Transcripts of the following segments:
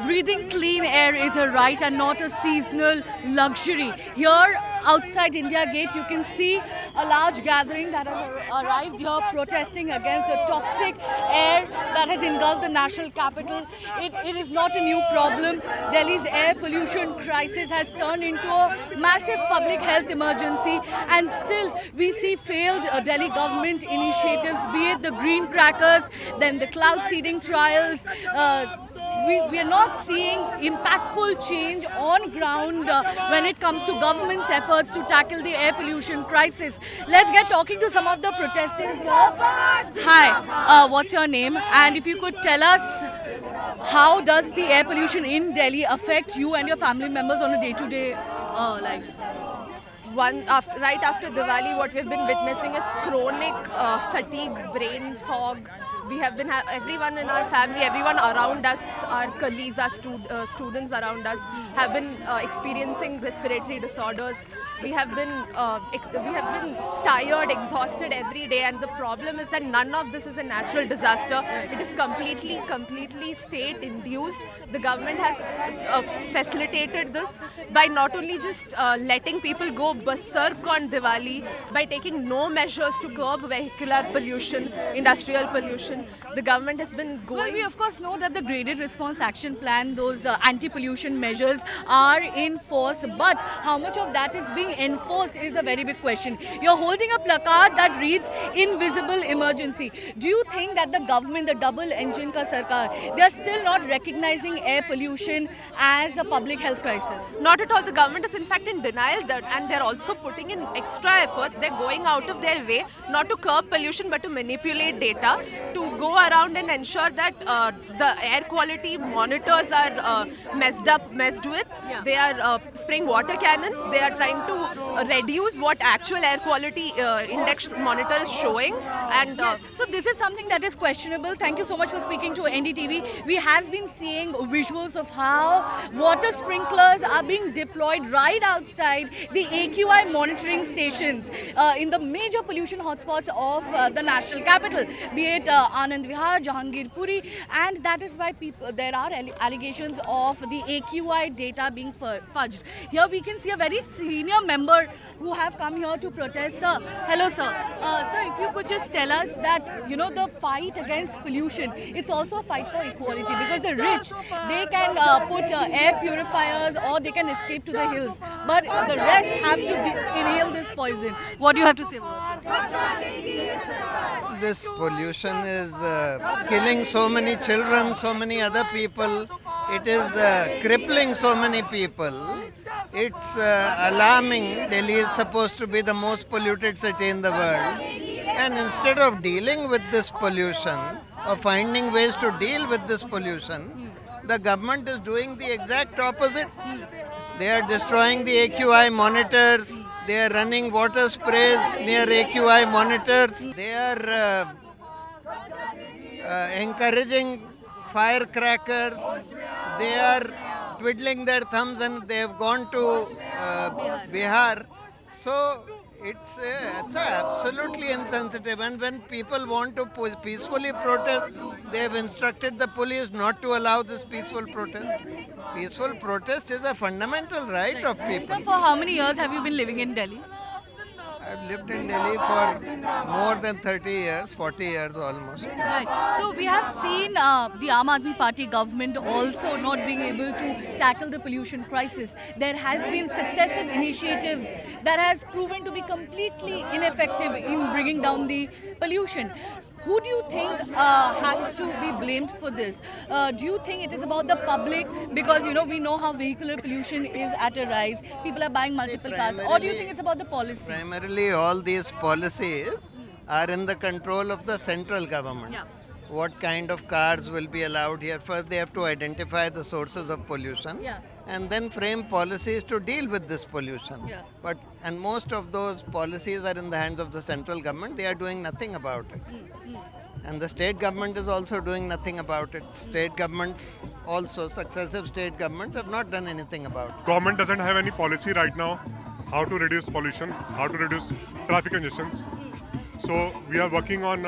breathing clean air is a right and not a seasonal luxury. Here outside India Gate, you can see a large gathering that has arrived here protesting against the toxic air that has engulfed the national capital. It is not a new problem. Delhi's air pollution crisis has turned into a massive public health emergency, and still we see failed Delhi government initiatives, be it the green crackers, then the cloud seeding trials. We are not seeing impactful change on ground when it comes to government's efforts to tackle the air pollution crisis. Let's get talking to some of the protesters here. Hi, what's your name? And if you could tell us, how does the air pollution in Delhi affect you and your family members on a day-to-day life? Right after Diwali, what we've been witnessing is chronic fatigue, brain fog. We have been everyone in our family, everyone around us, our colleagues, our students around us have been experiencing respiratory disorders. We have been tired, exhausted every day, and the problem is that none of this is a natural disaster. It is completely state-induced. The government has facilitated this by not only just letting people go berserk on Diwali, by taking no measures to curb vehicular pollution, industrial pollution. The government has been going. Well, we of course know that the graded response action plan, those anti-pollution measures are in force, but how much of that is being enforced is a very big question. You're holding a placard that reads "Invisible Emergency." Do you think that the government, the double engine ka sarkar, they are still not recognizing air pollution as a public health crisis? Not at all. The government is in fact in denial, and they're also putting in extra efforts. They're going out of their way not to curb pollution but to manipulate data, to go around and ensure that the air quality monitors are messed with. Yeah. They are spraying water cannons. They are trying to reduce what actual air quality index monitor is showing. And So this is something that is questionable. Thank you so much for speaking to NDTV. We have been seeing visuals of how water sprinklers are being deployed right outside the AQI monitoring stations in the major pollution hotspots of the national capital, be it Anand Vihar, Jahangir Puri, and that is why there are allegations of the AQI data being fudged. Here we can see a very senior member who have come here to protest. Sir, hello sir. Sir, if you could just tell us that, you know, the fight against pollution, it's also a fight for equality, because the rich, they can put air purifiers or they can escape to the hills, but the rest have to inhale this poison. What do you have to say about it? This pollution is killing so many children, so many other people. It is crippling so many people. It's alarming. Delhi is supposed to be the most polluted city in the world. And instead of dealing with this pollution or finding ways to deal with this pollution, the government is doing the exact opposite. They are destroying the AQI monitors. They are running water sprays near AQI monitors. They are encouraging firecrackers. They are twiddling their thumbs, and they have gone to Bihar. So it's absolutely insensitive. And when people want to peacefully protest, they have instructed the police not to allow this peaceful protest. Peaceful protest is a fundamental right of people. Sir, for how many years have you been living in Delhi? I've lived in Delhi for more than 30 years, 40 years almost. Right. So we have seen the Aam Aadmi Party government also not being able to tackle the pollution crisis. There has been successive initiatives that has proven to be completely ineffective in bringing down the pollution. Who do you think has to be blamed for this? Do you think it is about the public? Because, you know, we know how vehicular pollution is at a rise. People are buying multiple cars. Or do you think it's about the policy? Primarily, all these policies are in the control of the central government. Yeah. What kind of cars will be allowed here? First, they have to identify the sources of pollution. Yeah. And then frame policies to deal with this pollution. Yeah. And most of those policies are in the hands of the central government. They are doing nothing about it. And the state government is also doing nothing about it. State governments also, successive state governments have not done anything about it. Government doesn't have any policy right now how to reduce pollution, how to reduce traffic congestions. So we are working on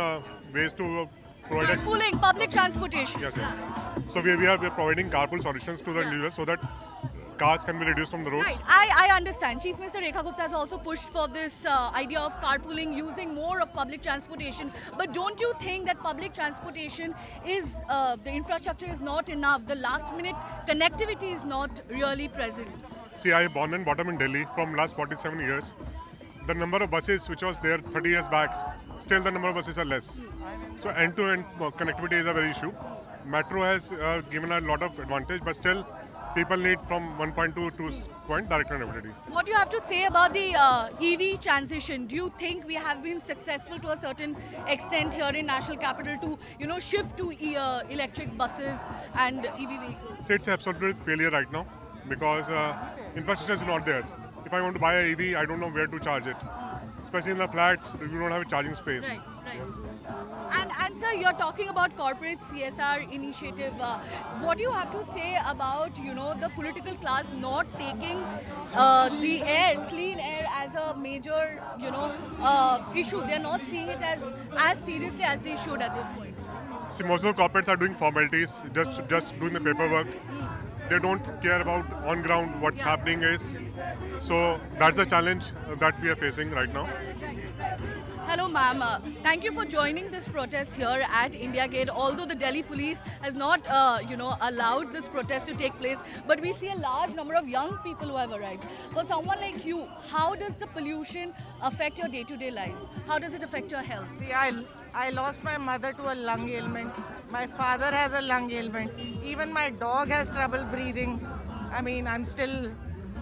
ways to provide Pooling public transportation. Yes, yes. So we are providing carpool solutions to the individuals so that cars can be reduced from the roads. Right, I understand. Chief Minister Rekha Gupta has also pushed for this idea of carpooling, using more of public transportation. But don't you think that public transportation is, the infrastructure is not enough? The last minute connectivity is not really present. See, I born and bottom in Delhi from last 47 years. The number of buses which was there 30 years back, still the number of buses are less. So end-to-end connectivity is a very issue. Metro has given a lot of advantage, but still people need from one point to two point direct connectivity. What do you have to say about the EV transition? Do you think we have been successful to a certain extent here in National Capital to, shift to electric buses and EV vehicles? So it's absolute failure right now because infrastructure is not there. If I want to buy a EV, I don't know where to charge it. Especially in the flats, we don't have a charging space. Right. And sir, you're talking about corporate CSR initiative. What do you have to say about, the political class not taking the air, clean air, as a major, issue? They're not seeing it as seriously as they should at this point. See, most of the corporates are doing formalities, just doing the paperwork. They don't care about on ground what's happening is. So that's the challenge that we are facing right now. Hello, ma'am. Thank you for joining this protest here at India Gate. Although the Delhi police has not, allowed this protest to take place, but we see a large number of young people who have arrived. For someone like you, how does the pollution affect your day-to-day life? How does it affect your health? See, I lost my mother to a lung ailment. My father has a lung ailment. Even my dog has trouble breathing. I mean, I'm still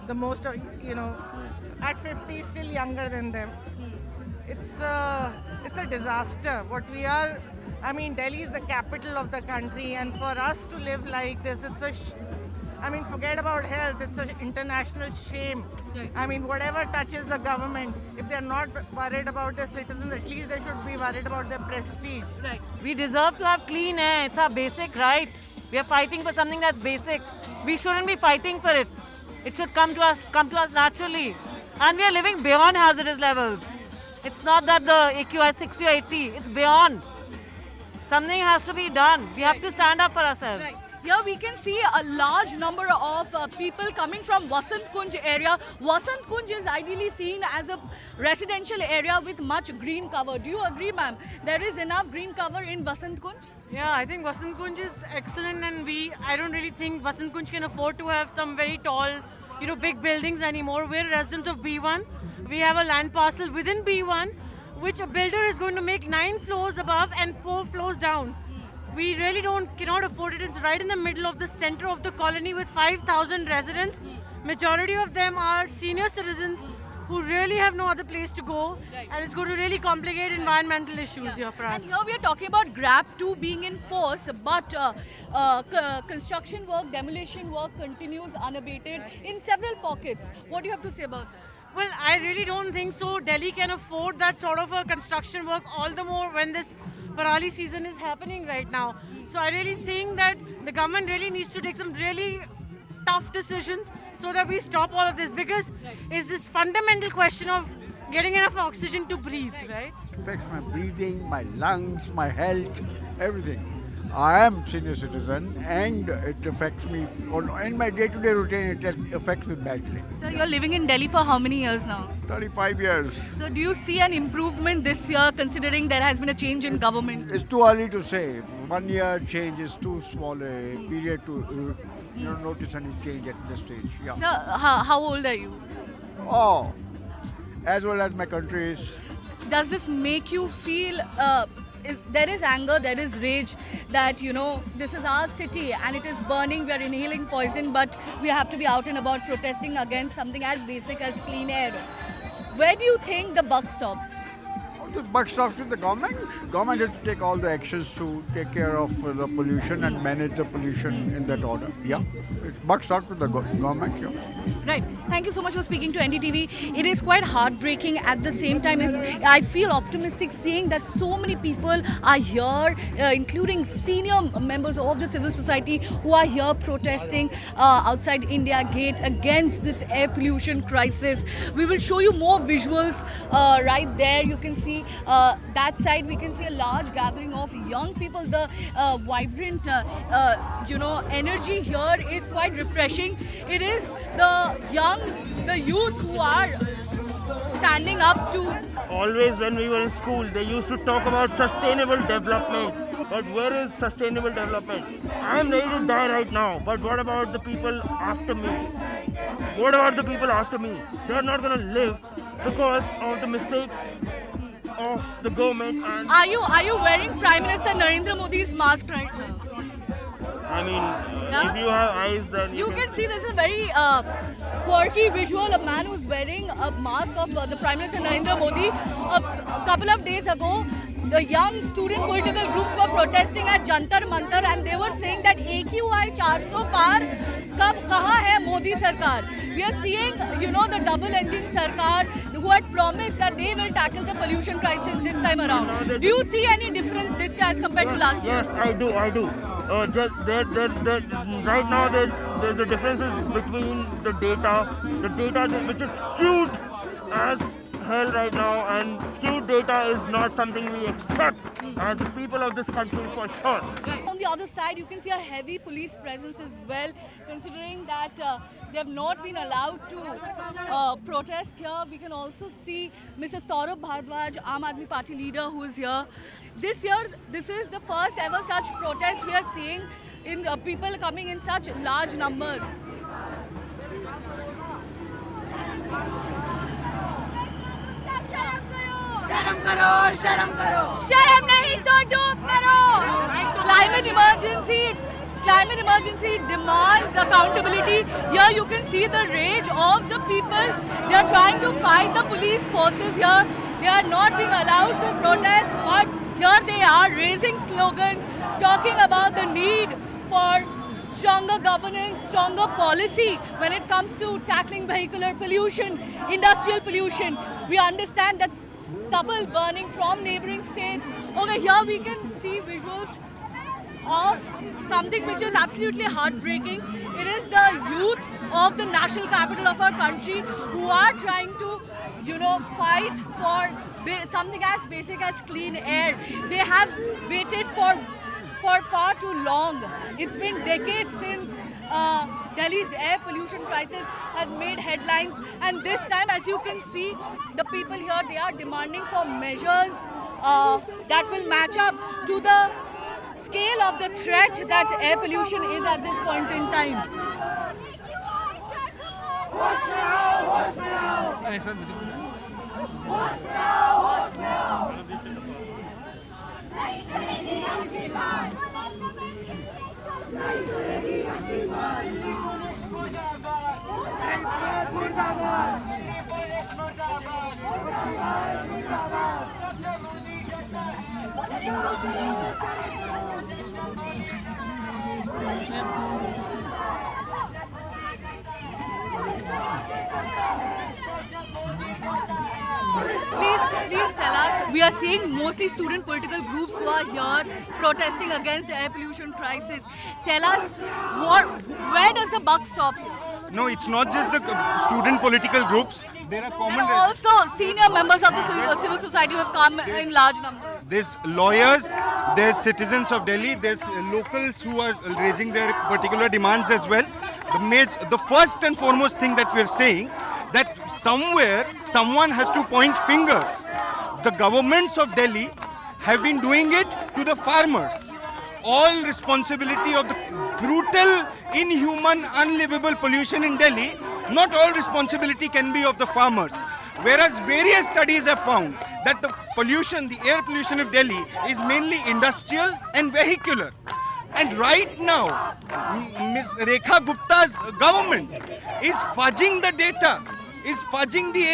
the most, at 50, still younger than them. It's a disaster. What we are, Delhi is the capital of the country, and for us to live like this, forget about health, it's an international shame. Right. Whatever touches the government, if they're not worried about their citizens, at least they should be worried about their prestige. Right. We deserve to have clean air. It's our basic right. We are fighting for something that's basic. We shouldn't be fighting for it. It should come to us naturally. And we are living beyond hazardous levels. It's not that the AQI is 60 or 80. It's beyond. Something has to be done. We have to stand up for ourselves. Right. Here we can see a large number of people coming from Vasant Kunj area. Vasant Kunj is ideally seen as a residential area with much green cover. Do you agree, ma'am? There is enough green cover in Vasant Kunj? Yeah, I think Vasant Kunj is excellent, and I don't really think Vasant Kunj can afford to have some very tall, big buildings anymore. We're residents of B1. We have a land parcel within B1, which a builder is going to make 9 floors above and 4 floors down. We really cannot afford it. It's right in the middle of the center of the colony with 5,000 residents. Majority of them are senior citizens who really have no other place to go, and it's going to really complicate environmental issues here for us. And here we are talking about GRAP 2 being in force, but construction work, demolition work continues unabated in several pockets. What do you have to say about that? Well, I really don't think so. Delhi can afford that sort of a construction work, all the more when this Parali season is happening right now. So I really think that the government really needs to take some really tough decisions so that we stop all of this, because it's this fundamental question of getting enough oxygen to breathe, right? It affects my breathing, my lungs, my health, everything. I am senior citizen, and it affects me in my day-to-day routine. It affects me badly. So you're living in Delhi for how many years now? 35 years. So do you see an improvement this year, considering there has been a change in government? It's too early to say. 1 year change is too small a period to notice any change at this stage. Yeah. So how old are you? Oh, as well as my country is. Does this make you feel there is anger, there is rage that, this is our city and it is burning, we are inhaling poison, but we have to be out and about protesting against something as basic as clean air. Where do you think the buck stops? The buck stops with the government. Government has to take all the actions to take care of the pollution and manage the pollution in that order. Yeah, it buck stops with the government. Yeah. Right. Thank you so much for speaking to NDTV. It is quite heartbreaking. At the same time, I feel optimistic seeing that so many people are here, including senior members of the civil society who are here protesting outside India Gate against this air pollution crisis. We will show you more visuals right there. You can see Party. That side we can see a large gathering of young people. The vibrant, energy here is quite refreshing. It is the youth who are standing up to. Always when we were in school, they used to talk about sustainable development. But where is sustainable development? I'm ready to die right now, but what about the people after me? What about the people after me? They're not going to live because of the mistakes of the government. And Are you wearing Prime Minister Narendra Modi's mask right now? I mean, Yeah? if you have eyes, then You can see this is a very quirky visual. A man who's wearing a mask of the Prime Minister Narendra Modi. A couple of days ago, the young student political groups were protesting at Jantar Mantar, and they were saying that AQI 400 par kahan hai Modi Sarkar. We are seeing, the double engine Sarkar who had promised that they will tackle the pollution crisis this time around. Do you see any difference this year as compared to last year? yes, I do. Right now, the differences between the data which is skewed as hell right now, and skewed data is not something we accept as the people of this country for sure. Right. On the other side, you can see a heavy police presence as well, considering that they have not been allowed to protest here. We can also see Mr. Saurabh Bhardwaj, Aam Aadmi Party leader, who is here. This year, this is the first ever such protest we are seeing in people coming in such large numbers. शर्म नहीं तो डूब मरो. Climate emergency demands accountability. Here you can see the rage of the people. They are trying to fight the police forces here. They are not being allowed to protest, but here they are raising slogans, talking about the need for stronger governance, stronger policy when it comes to tackling vehicular pollution, industrial pollution. We understand that stubble burning from neighboring states. Over here we can see visuals of something which is absolutely heartbreaking. It is the youth of the national capital of our country who are trying to, fight for something as basic as clean air. They have waited for far too long. It's been decades since Delhi's air pollution crisis has made headlines, and this time, as you can see, the people here, they are demanding for measures that will match up to the scale of the threat that air pollution is at this point in time. Please tell us, we are seeing mostly student political groups who are here protesting against the air pollution crisis. Tell us, where does the buck stop here? No, it's not just the student political groups. There are common. And also senior members of the civil society who have come in large numbers. There's lawyers, there's citizens of Delhi, there's locals who are raising their particular demands as well. The first and foremost thing that we're saying, that somewhere someone has to point fingers. The governments of Delhi have been doing it to the farmers. All responsibility of the brutal, inhuman, unlivable pollution in Delhi, not all responsibility can be of the farmers. Whereas various studies have found that the air pollution of Delhi is mainly industrial and vehicular. And right now, Ms. Rekha Gupta's government is fudging the data, is fudging the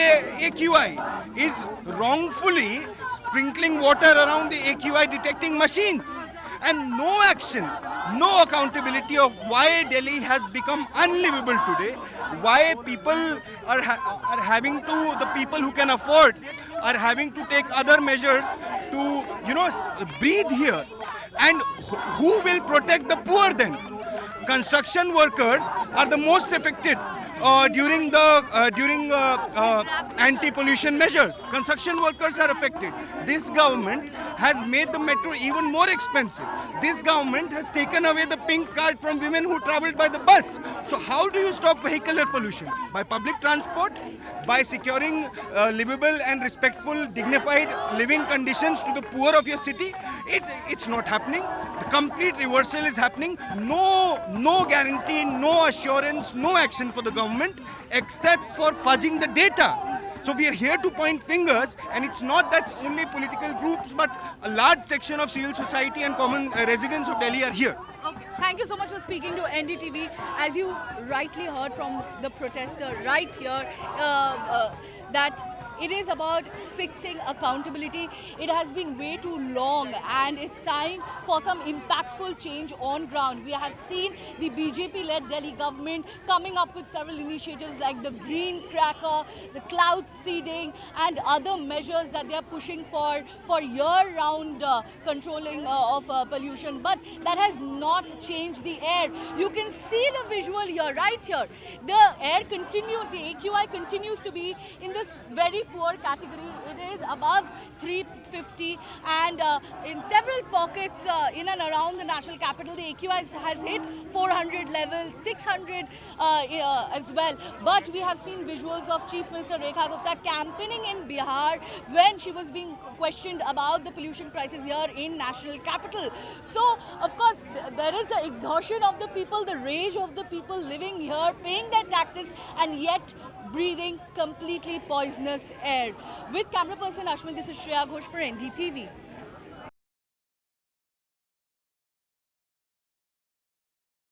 AQI, is wrongfully sprinkling water around the AQI detecting machines. And no action, no accountability of why Delhi has become unlivable today, why people are having to, the people who can afford, are having to take other measures to, breathe here. And who will protect the poor then? Construction workers are the most affected. during anti-pollution measures. Construction workers are affected. This government has made the metro even more expensive. This government has taken away the pink card from women who traveled by the bus. So how do you stop vehicular pollution? By public transport, by securing livable and respectful, dignified living conditions to the poor of your city. It's not happening. The complete reversal is happening. No guarantee, no assurance, no action for the government except for fudging the data. So we are here to point fingers, and it's not that only political groups, but a large section of civil society and common residents of Delhi are here. Okay. Thank you so much for speaking to NDTV. As you rightly heard from the protester right here, that it is about fixing accountability. It has been way too long, and it's time for some impactful change on ground. We have seen the BJP-led Delhi government coming up with several initiatives like the green cracker, the cloud seeding, and other measures that they are pushing for year-round controlling of pollution. But that has not changed the air. You can see the visual here, right here. The air continues, the AQI continues to be in this very poor category. It is above 350, and in several pockets in and around the national capital, the AQI has hit 400 level, 600 as well. But we have seen visuals of Chief Minister Rekha Gupta campaigning in Bihar when she was being questioned about the pollution crisis here in national capital. So, of course, there is the exhaustion of the people, the rage of the people living here, paying their taxes, and yet breathing completely poisonous air. With camera person Ashwin, this is Shreya Ghosh for NDTV.